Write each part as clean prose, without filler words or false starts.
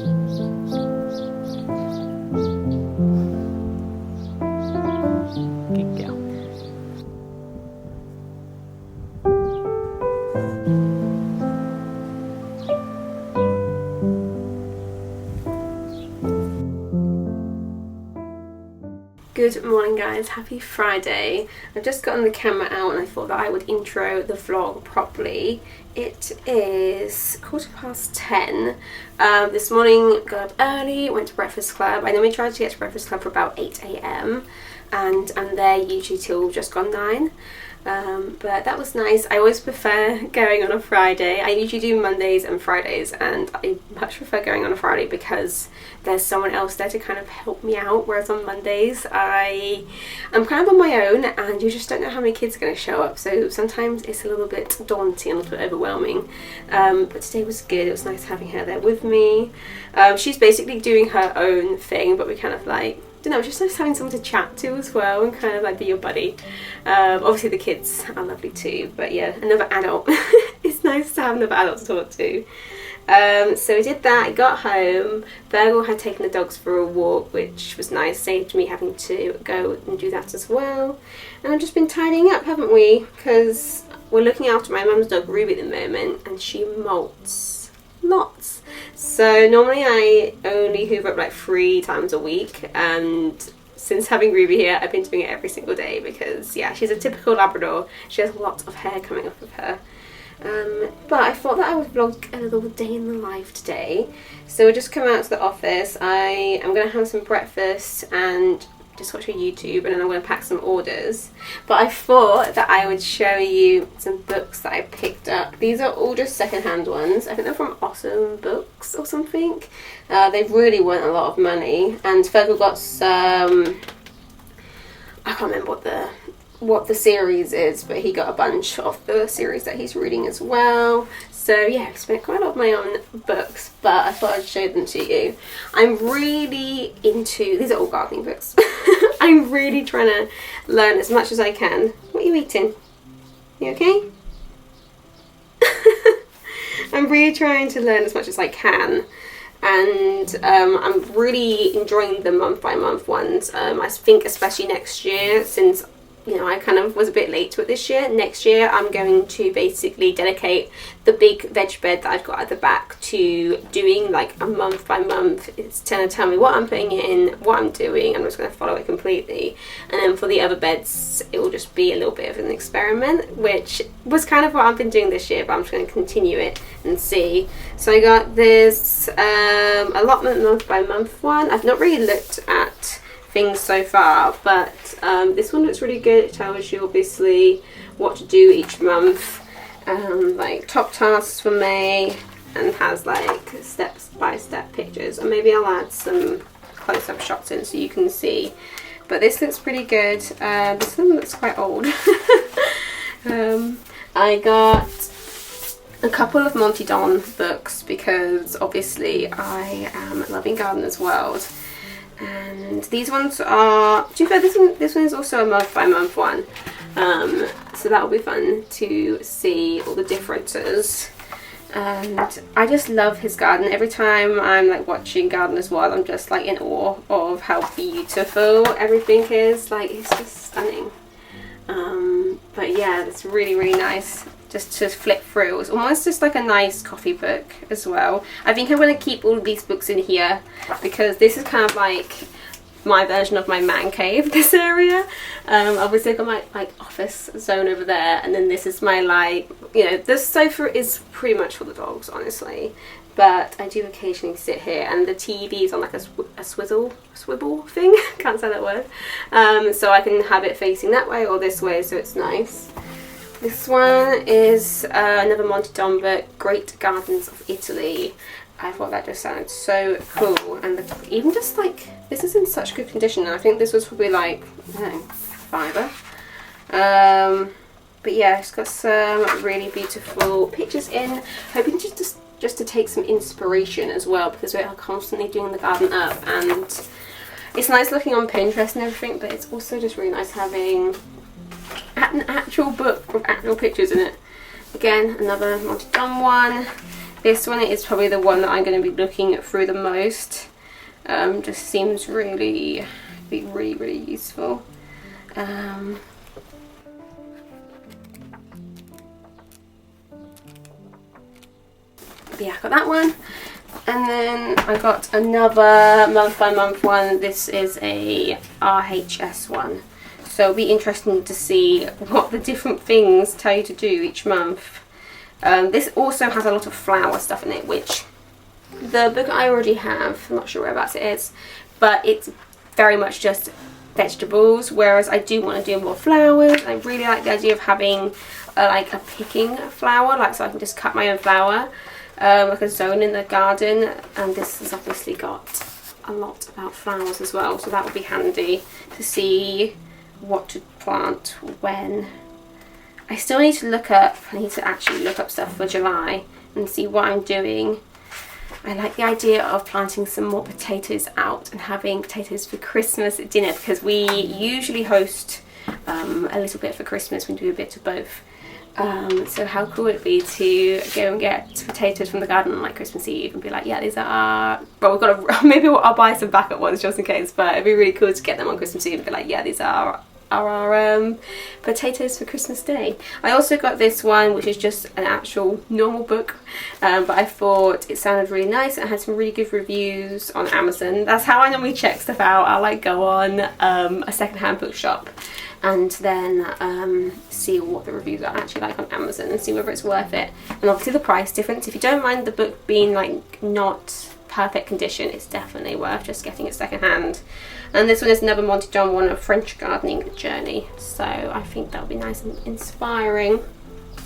Good girl. Good morning guys, happy Friday. I've just gotten the camera out and I thought that I would intro the vlog properly. It is 10:15. This morning got up early, went to breakfast club. I normally try to get to breakfast club for about 8 a.m. and I'm there usually till just gone 9. But that was nice. I always prefer going on a Friday. I usually do Mondays and Fridays, and I much prefer going on a Friday because there's someone else there to kind of help me out, whereas on Mondays I'm kind of on my own and you just don't know how many kids are going to show up, so sometimes it's a little bit daunting, a little bit overwhelming. But today was good. It was nice having her there with me. She's basically doing her own thing, but we kind of like, I don't know, just nice having someone to chat to as well and kind of like be your buddy. Obviously the kids are lovely too, but yeah, another adult. It's nice to have another adult to talk to. So we did that, I got home. Virgil had taken the dogs for a walk, which was nice, saved me having to go and do that as well. And I've just been tidying up, haven't we? Because we're looking after my mum's dog Ruby at the moment and she molts lots. So normally I only hoover up like 3 times a week, and since having Ruby here I've been doing it every single day because yeah, she's a typical Labrador. She has lots of hair coming off of her. But I thought that I would vlog a little day in the life today. So we'll just come out to the office. I am going to have some breakfast and just watch a YouTube, and then I'm going to pack some orders. But I thought that I would show you some books that I picked up. These are all just second-hand ones. I think they're from Awesome Books or something. They really weren't a lot of money. And Fergal got some, I can't remember what the series is, but he got a bunch of the series that he's reading as well. So yeah, I've spent quite a lot of my own books, but I thought I'd show them to you. I'm really into, these are all gardening books. I'm really trying to learn as much as I can. What are you eating? You okay? I'm really trying to learn as much as I can. And I'm really enjoying the month by month ones. I think especially next year, since you know, I kind of was a bit late to it this year. Next year I'm going to basically dedicate the big veg bed that I've got at the back to doing like a month by month. It's going to tell me what I'm putting in, what I'm doing, I'm just going to follow it completely. And then for the other beds it will just be a little bit of an experiment, which was kind of what I've been doing this year, but I'm just going to continue it and see. So I got this allotment month by month one. I've not really looked at things so far, but this one looks really good. It tells you obviously what to do each month, like top tasks for May, and has like step-by-step pictures, and maybe I'll add some close-up shots in so you can see. But this looks pretty good. This one looks quite old. I got a couple of Monty Don books because obviously I am loving Gardener's World. And these ones are, to be fair, this one is also a month by month one, so that will be fun to see all the differences. And I just love his garden. Every time I'm like watching Gardener's World, I'm just like in awe of how beautiful everything is. Like, it's just stunning. But yeah, it's really, really nice just to flip through. It's almost just like a nice coffee book as well. I think I'm going to keep all of these books in here because this is kind of like my version of my man cave, this area. Obviously I've got my like office zone over there, and then this is my like, you know, this sofa is pretty much for the dogs honestly, but I do occasionally sit here, and the TV is on like a swivel thing, can't say that word, so I can have it facing that way or this way, so it's nice. This one is another Monty Don book, Great Gardens of Italy. I thought that just sounded so cool, and even just like, this is in such good condition. I think this was probably like, I don't know, £5. But yeah, it's got some really beautiful pictures in. Hoping just to take some inspiration as well, because we are constantly doing the garden up, and it's nice looking on Pinterest and everything, but it's also just really nice having an actual book with actual pictures in it. Again, another Monty Don one. This one is probably the one that I'm going to be looking through the most. Just seems really useful. Yeah, I got that one. And then I got another month by month one. This is a RHS one. So it'll be interesting to see what the different things tell you to do each month. This also has a lot of flower stuff in it, which the book I already have, I'm not sure whereabouts it is, but it's very much just vegetables, whereas I do want to do more flowers. I really like the idea of having like a picking flower, like so I can just cut my own flower, like a zone in the garden. And this has obviously got a lot about flowers as well, so that would be handy to see what to plant when. I still need to actually look up stuff for July and see what I'm doing. I like the idea of planting some more potatoes out and having potatoes for Christmas dinner, because we usually host a little bit for Christmas. We do a bit of both. So how cool would it be to go and get potatoes from the garden on like Christmas Eve and be like, yeah, these are our, well, we've got to, maybe I'll buy some backup ones just in case, but it'd be really cool to get them on Christmas Eve and be like, yeah, these are our potatoes for Christmas Day. I also got this one, which is just an actual normal book, but I thought it sounded really nice and it had some really good reviews on Amazon. That's how I normally check stuff out. I like go on a secondhand bookshop and then see what the reviews are actually like on Amazon and see whether it's worth it. And obviously the price difference, if you don't mind the book being like not perfect condition, it's definitely worth just getting it secondhand. And this one is another Monty John one, A French Gardening Journey, so I think that'll be nice and inspiring.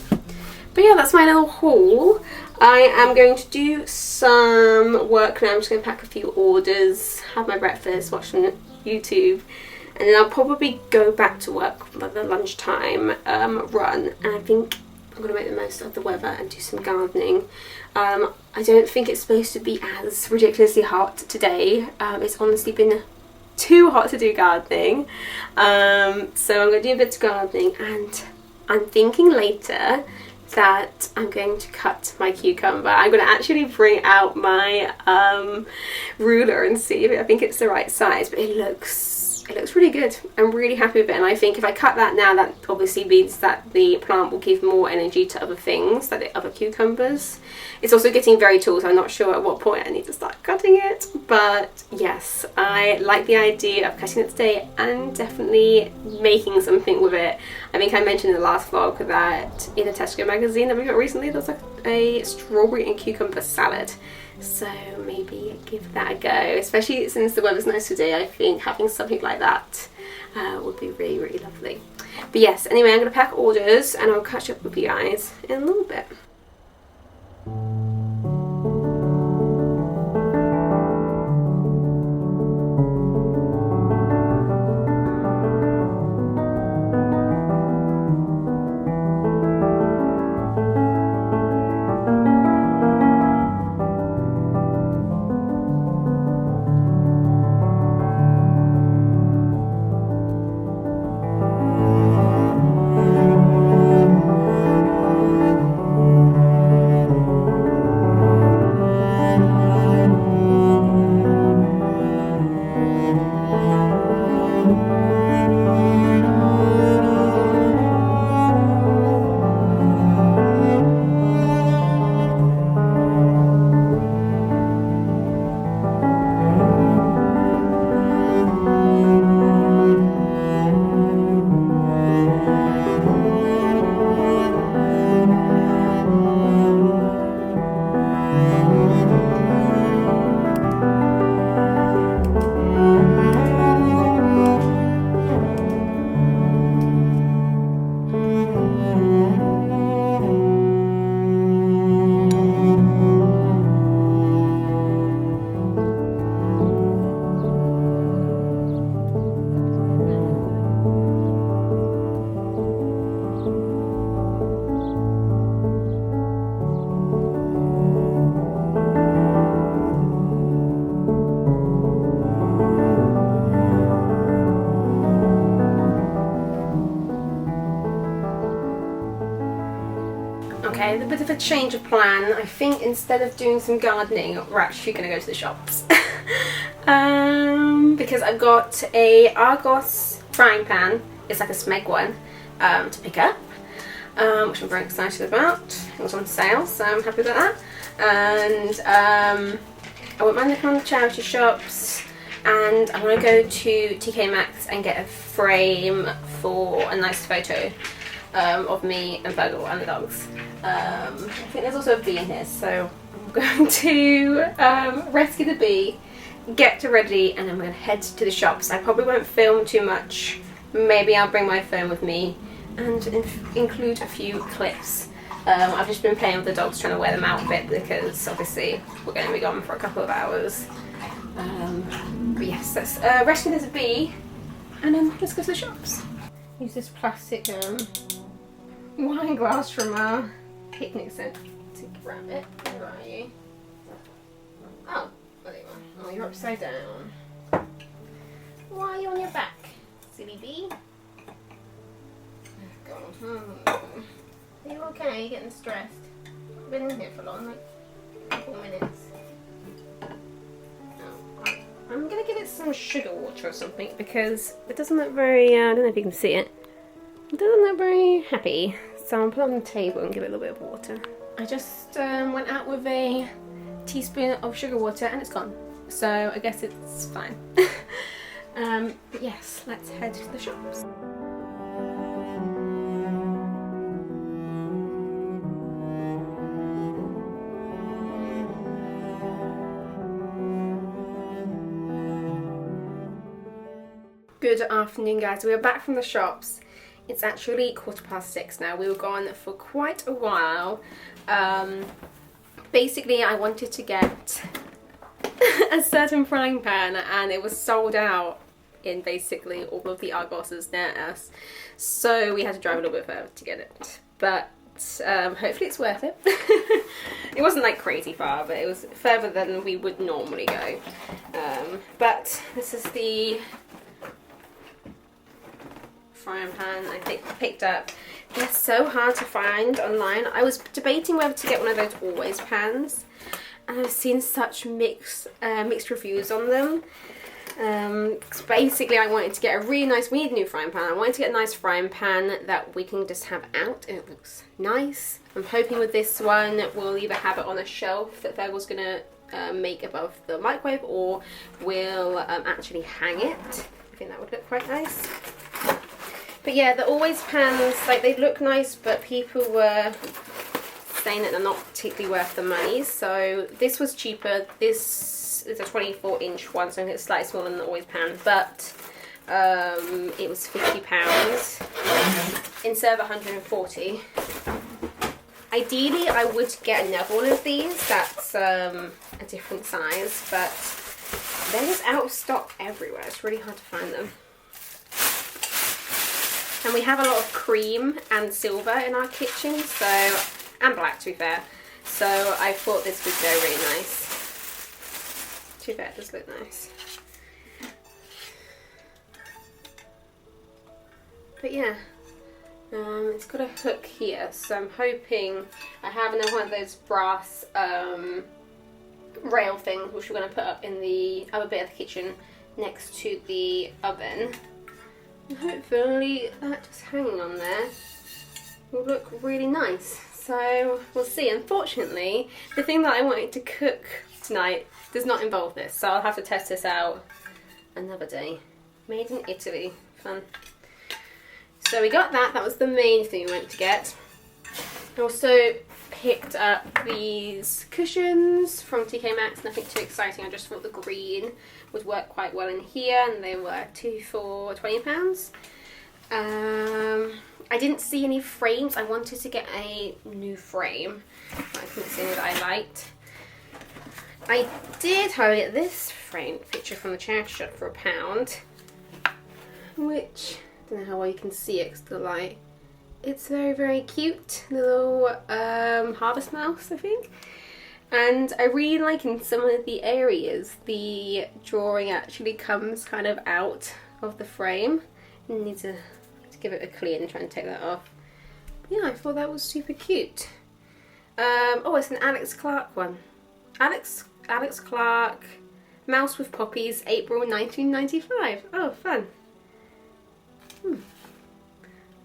But yeah, that's my little haul. I am going to do some work now. I'm just going to pack a few orders, have my breakfast, watch some YouTube, and then I'll probably go back to work for the lunchtime run. And I think I'm going to make the most of the weather and do some gardening. I don't think it's supposed to be as ridiculously hot today. It's honestly been too hot to do gardening. So I'm going to do a bit of gardening, and I'm thinking later that I'm going to cut my cucumber. I'm going to actually bring out my ruler and see if I think it's the right size, but it looks really good. I'm really happy with it, and I think if I cut that now, that obviously means that the plant will give more energy to other things, like the other cucumbers. It's also getting very tall, so I'm not sure at what point I need to start cutting it, but yes, I like the idea of cutting it today and definitely making something with it. I think I mentioned in the last vlog that in a Tesco magazine that we got recently, there's like a strawberry and cucumber salad. So maybe give that a go, especially since the weather's nice today. I think having something like that would be really lovely. But yes, anyway, I'm going to pack orders and I'll catch up with you guys in a little bit. bit of a change of plan. I think instead of doing some gardening, we're actually going to go to the shops. Because I've got a Argos frying pan. It's like a Smeg one to pick up, which I'm very excited about. It was on sale, so I'm happy with that. And I went around the charity shops, and I want to go to TK Maxx and get a frame for a nice photo of me and Virgil and the dogs. I think there's also a bee in here, so I'm going to rescue the bee, get ready, and I'm going to head to the shops. I probably won't film too much. Maybe I'll bring my phone with me and include a few clips. I've just been playing with the dogs, trying to wear them out a bit, because obviously we're going to be gone for a couple of hours. But yes, let's rescue this bee, and then let's go to the shops. Use this plastic wine glass from our picnic set to grab it. Where are you? Oh, there you are. Oh, you're upside down. Why are you on your back, silly bee? Oh, God. Are you okay? Are you getting stressed? I've been in here for long, like a couple minutes. Oh, I'm gonna give it some sugar water or something, because it doesn't look very, I don't know if you can see it. It doesn't look very happy, so I'll put it on the table and give it a little bit of water. I just went out with a teaspoon of sugar water and it's gone, so I guess it's fine. But yes, let's head to the shops. Good afternoon, guys. We are back from the shops. It's actually 6:15 now. We were gone for quite a while. Basically, I wanted to get a certain frying pan, and it was sold out in basically all of the Argoses near us. So we had to drive a little bit further to get it. But hopefully it's worth it. It wasn't like crazy far, but it was further than we would normally go. But this is the frying pan I picked up. They're so hard to find online. I was debating whether to get one of those always pans, and I've seen such mixed reviews on them. Basically, I wanted to get a really nice, we need a new frying pan. I wanted to get a nice frying pan that we can just have out, and it looks nice. I'm hoping with this one we'll either have it on a shelf that Virgil's gonna make above the microwave, or we'll actually hang it. I think that would look quite nice. But yeah, the always pans, like, they look nice, but people were saying that they're not particularly worth the money. So this was cheaper. This is a 24-inch one, so I think it's slightly smaller than the always pan, but it was £50 instead of 140. Ideally, I would get another one of these that's a different size, but they're just out of stock everywhere. It's really hard to find them. And we have a lot of cream and silver in our kitchen, so, and black to be fair. So I thought this would go really nice. To be fair, it does look nice. But yeah, it's got a hook here, so I'm hoping I have another one of those brass rail things, which we're going to put up in the other bit of the kitchen next to the oven. And hopefully that just hanging on there will look really nice. So we'll see. Unfortunately, the thing that I wanted to cook tonight does not involve this, so I'll have to test this out another day. Made in Italy. Fun. So we got that. That was the main thing we went to get. I also picked up these cushions from TK Maxx. Nothing too exciting. I just thought the green would work quite well in here, and they were 2 for £20. I didn't see any frames. I wanted to get a new frame, but I couldn't see any that I liked. I did, however, get this frame picture from the charity shop for £1, which, I don't know how well you can see it because of the light. It's very, very cute. Little harvest mouse, I think. And I really like in some of the areas the drawing actually comes kind of out of the frame. You need to give it a clean and try and take that off. But yeah, I thought that was super cute. Oh, it's an Alex Clark one. Alex Clark, Mouse with Poppies, April 1995. Oh, fun.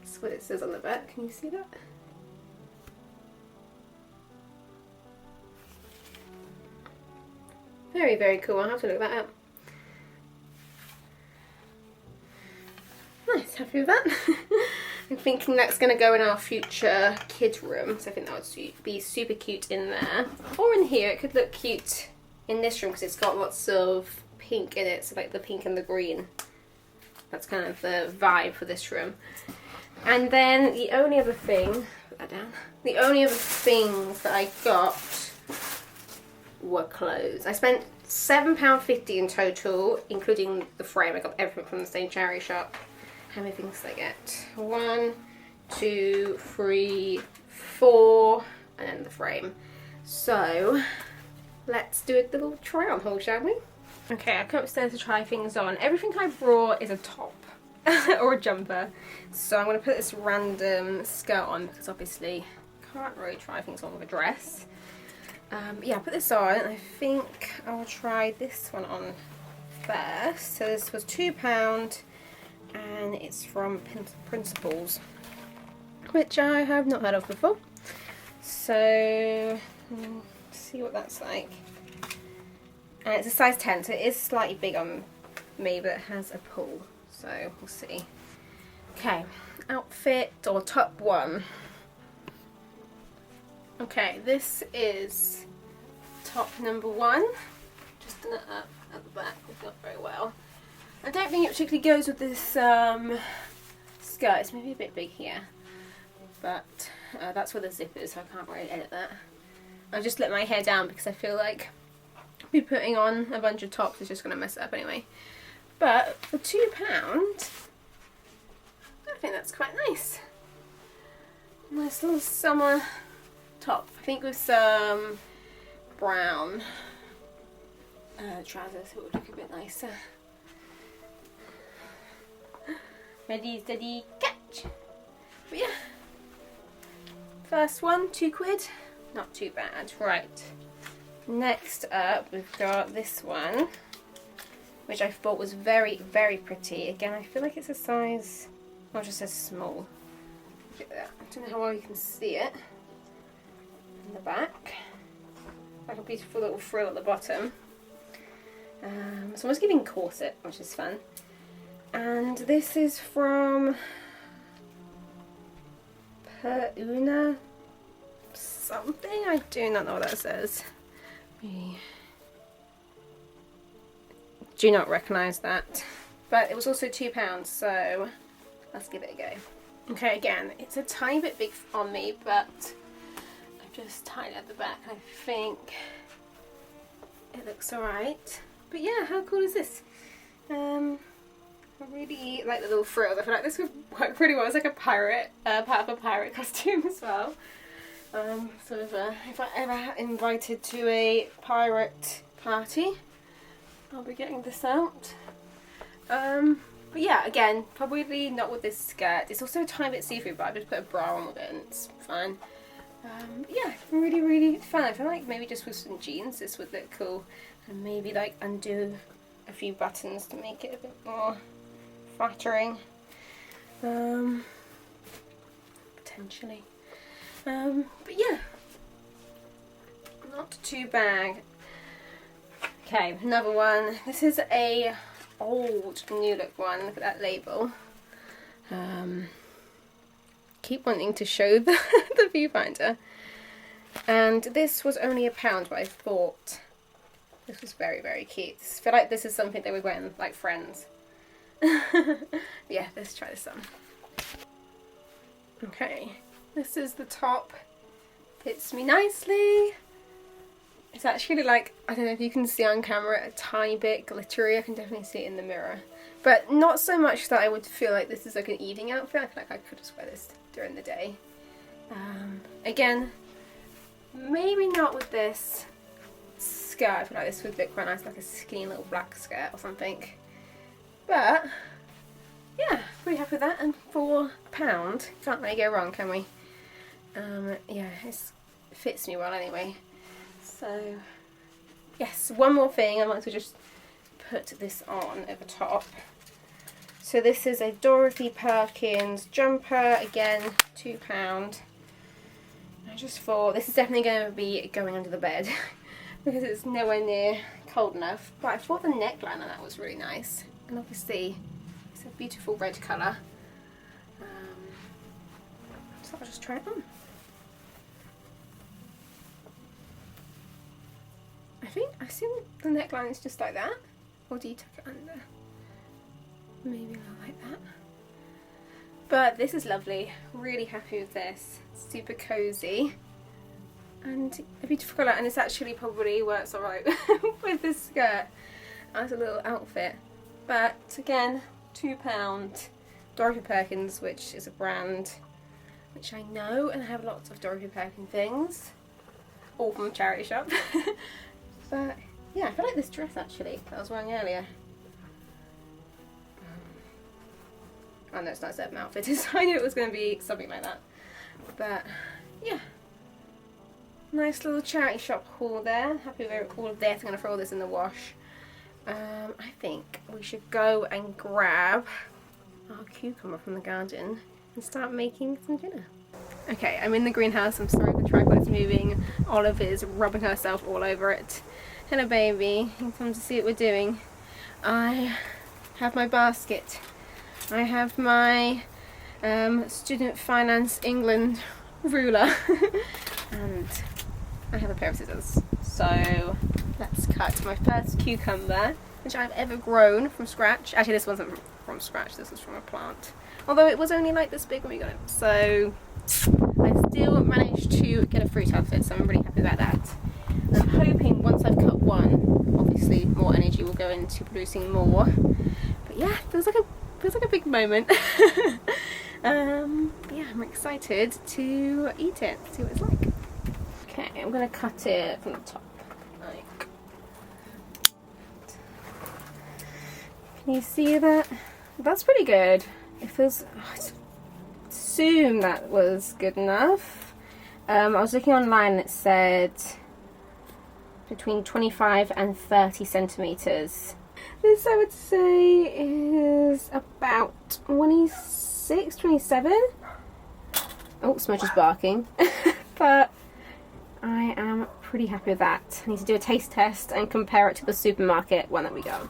That's what it says on the back. Can you see that? Very, very cool. I'll have to look that up. Nice, happy with that. I'm thinking that's going to go in our future kid room, so I think that would be super cute in there. Or in here, it could look cute in this room because it's got lots of pink in it, so like the pink and the green. That's kind of the vibe for this room. And then the only other thing, put that down, the only other things that I got were clothes. I spent £7.50 in total, including the frame. I got everything from the same charity shop. How many things did I get? 1, 2, 3, 4, and then the frame. So let's do a little try on haul, shall we? Okay, I come upstairs to try things on. Everything I brought is a top or a jumper. So I'm going to put this random skirt on because obviously I can't really try things on with a dress. Yeah, I put this on. I think I'll try this one on first. So this was £2 and it's from Principles, which I have not heard of before. So see what that's like. And it's a size 10, so it is slightly big on me, but it has a pull, so we'll see. Okay, outfit or top 1. Okay, this is top number 1. Just done it up at the back, it's not very well. I don't think it particularly goes with this skirt. It's maybe a bit big here, but that's where the zip is, so I can't really edit that. I've just let my hair down because I feel like be putting on a bunch of tops is just going to mess it up anyway. But for £2, I think that's quite nice. Nice little summer top. I think with some brown trousers it would look a bit nicer. Ready, steady, catch! But yeah, first one, £2. Not too bad. Right. Next up, we've got this one, which I thought was very, very pretty. Again, I feel like it's a size, oh, it just says small. Look at that. I don't know how well you can see it. In the back. Like a beautiful little frill at the bottom. It's almost giving corset, which is fun. And this is from Peruna something. I do not know what that says. Do not recognise that. But it was also £2, so let's give it a go. Okay, again, it's a tiny bit big on me, but I've just tied it at the back. I think it looks alright. But yeah, how cool is this? I really like the little frills. I feel like this would work pretty well. It's like a pirate, part of a pirate costume as well. Sort of if I ever invited to a pirate party, I'll be getting this out. But yeah, again, probably not with this skirt. It's also a tiny bit see-through, but I just put a bra on with it and it's fine. Yeah, really, really fun. I feel like maybe just with some jeans this would look cool, and maybe like undo a few buttons to make it a bit more flattering. Potentially. But yeah, not too bad. Okay, another one. This is a old New Look one. Look at that label. Keep wanting to show the viewfinder. And this was only £1, but I thought this was very, very cute. I feel like this is something they would wear in like Friends. Yeah, let's try this on. Okay, this is the top. Fits me nicely. It's actually like, I don't know if you can see on camera, a tiny bit glittery. I can definitely see it in the mirror. But not so much that I would feel like this is like an evening outfit. I feel like I could just wear this during the day. Again, maybe not with this skirt. I feel like this would look quite nice, like a skinny little black skirt or something. But yeah, pretty happy with that. And for £1, can't really go wrong, can we? Yeah, it fits me well anyway. So yes, one more thing, I might as well just put this on over top. So this is a Dorothy Perkins jumper, again £2. I just thought this is definitely going to be going under the bed because it's nowhere near cold enough. But I thought the neckline on that was really nice, and obviously it's a beautiful red colour. So I'll just try it on. I assume the neckline is just like that, or do you tuck it under? Maybe not like that. But this is lovely, really happy with this. Super cozy and a beautiful colour, and it's actually probably works alright with this skirt as a little outfit. But again, £2. Dorothy Perkins, which is a brand which I know, and I have lots of Dorothy Perkins things, all from a charity shop. But yeah, I feel like this dress actually that I was wearing earlier. I know it's not a certain outfit, so I knew it was going to be something like that. But yeah, nice little charity shop haul there. Happy with all of this. I'm going to throw all this in the wash. I think we should go and grab our cucumber from the garden and start making some dinner. Okay, I'm in the greenhouse. I'm sorry the tripod is moving. Olive is rubbing herself all over it. Hello baby, you come to see what we're doing. I have my basket. I have my Student Finance England ruler and I have a pair of scissors. So let's cut my first cucumber, which I've ever grown from scratch. Actually, this wasn't from scratch, this was from a plant. Although it was only like this big when we got it. So I still managed to get a fruit out of it, so I'm really happy about that. I'm hoping once I've cut one, obviously more energy will go into producing more. But yeah, feels like a big moment. Yeah, I'm excited to eat it, see what it's like. Okay, I'm gonna cut it from the top. Like, can you see that? That's pretty good. It feels. I assume that was good enough. I was looking online and it said between 25 and 30 centimeters. This I would say is about 26, 27. Oh, Smudge is barking. But I am pretty happy with that. I need to do a taste test and compare it to the supermarket one that we got.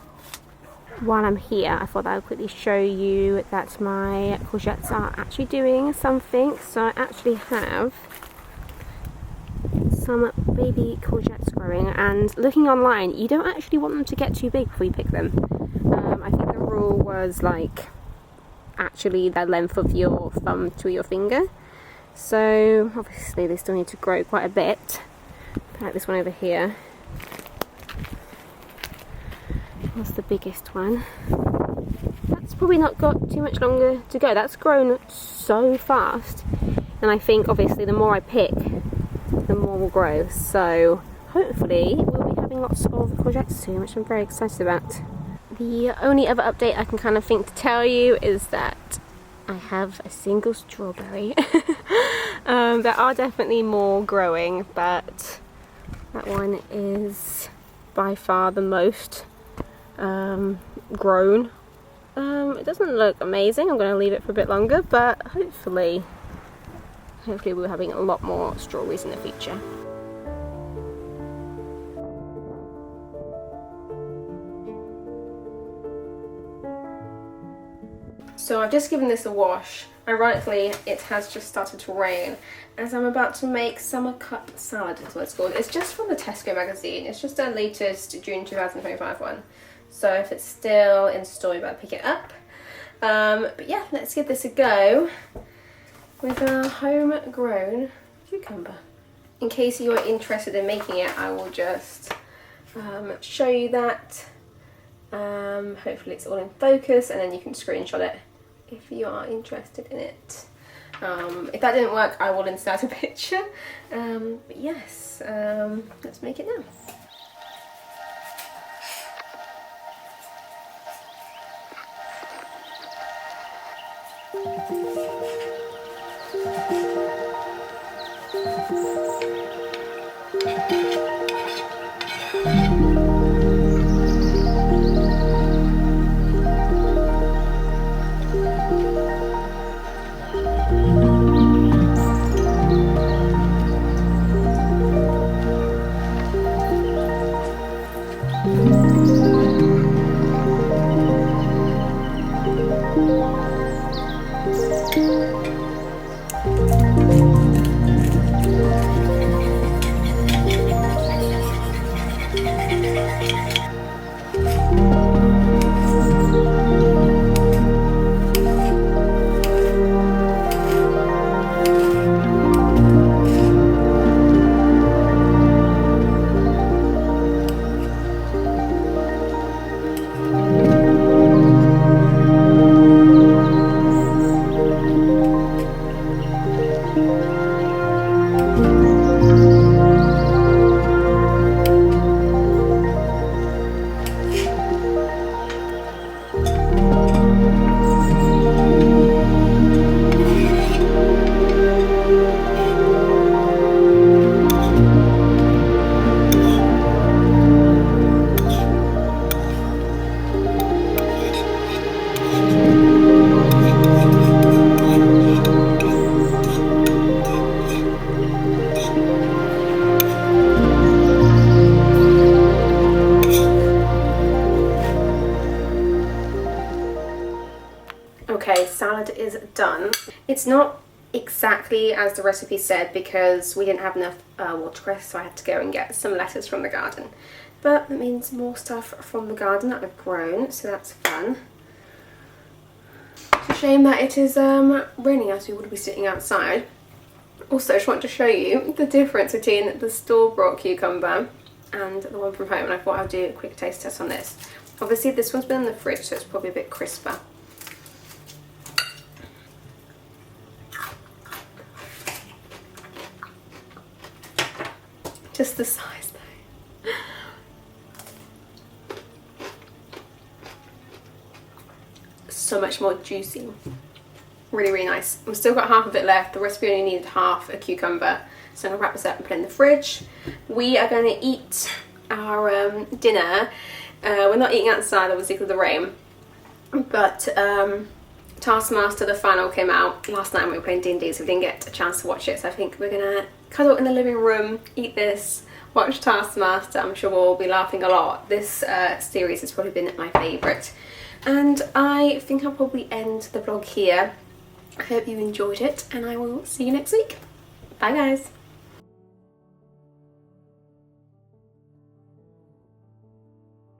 While I'm here, I thought I would quickly show you that my courgettes are actually doing something. So I actually have some baby courgettes growing, and looking online, you don't actually want them to get too big before you pick them. I think the rule was like actually the length of your thumb to your finger. So obviously they still need to grow quite a bit. Like this one over here. That's the biggest one. That's probably not got too much longer to go. That's grown so fast. And I think obviously the more I pick, the more will grow. So hopefully we'll be having lots of courgettes soon, which I'm very excited about. The only other update I can kind of think to tell you is that I have a single strawberry. There are definitely more growing, but that one is by far the most grown. It doesn't look amazing. I'm going to leave it for a bit longer, but hopefully we'll be having a lot more strawberries in the future. So I've just given this a wash. Ironically, it has just started to rain as I'm about to make summer cut salad, is what it's called. It's just from the Tesco magazine. It's just their latest June 2025 one. So if it's still in store, you better pick it up. But yeah, let's give this a go with a homegrown cucumber. In case you are interested in making it, I will just show you that. Hopefully it's all in focus, and then you can screenshot it if you are interested in it. If that didn't work, I will insert a picture. But yes, let's make it now. Okay, salad is done. It's not exactly as the recipe said because we didn't have enough watercress, so I had to go and get some lettuce from the garden. But that means more stuff from the garden that I've grown, so that's fun. It's a shame that it is raining as we would be sitting outside. Also, I just want to show you the difference between the store-bought cucumber and the one from home, and I thought I'd do a quick taste test on this. Obviously this one's been in the fridge, so it's probably a bit crisper. Just the size though. So much more juicy. Really, really nice. We've still got half of it left. The recipe only needed half a cucumber. So I'm gonna wrap this up and put it in the fridge. We are gonna eat our dinner. We're not eating outside obviously because of the rain. But Taskmaster, the final, came out last night when we were playing D&D, so we didn't get a chance to watch it. So I think we're gonna cuddle in the living room, eat this, watch Taskmaster. I'm sure we'll all be laughing a lot. This series has probably been my favourite. And I think I'll probably end the vlog here. I hope you enjoyed it, and I will see you next week. Bye guys.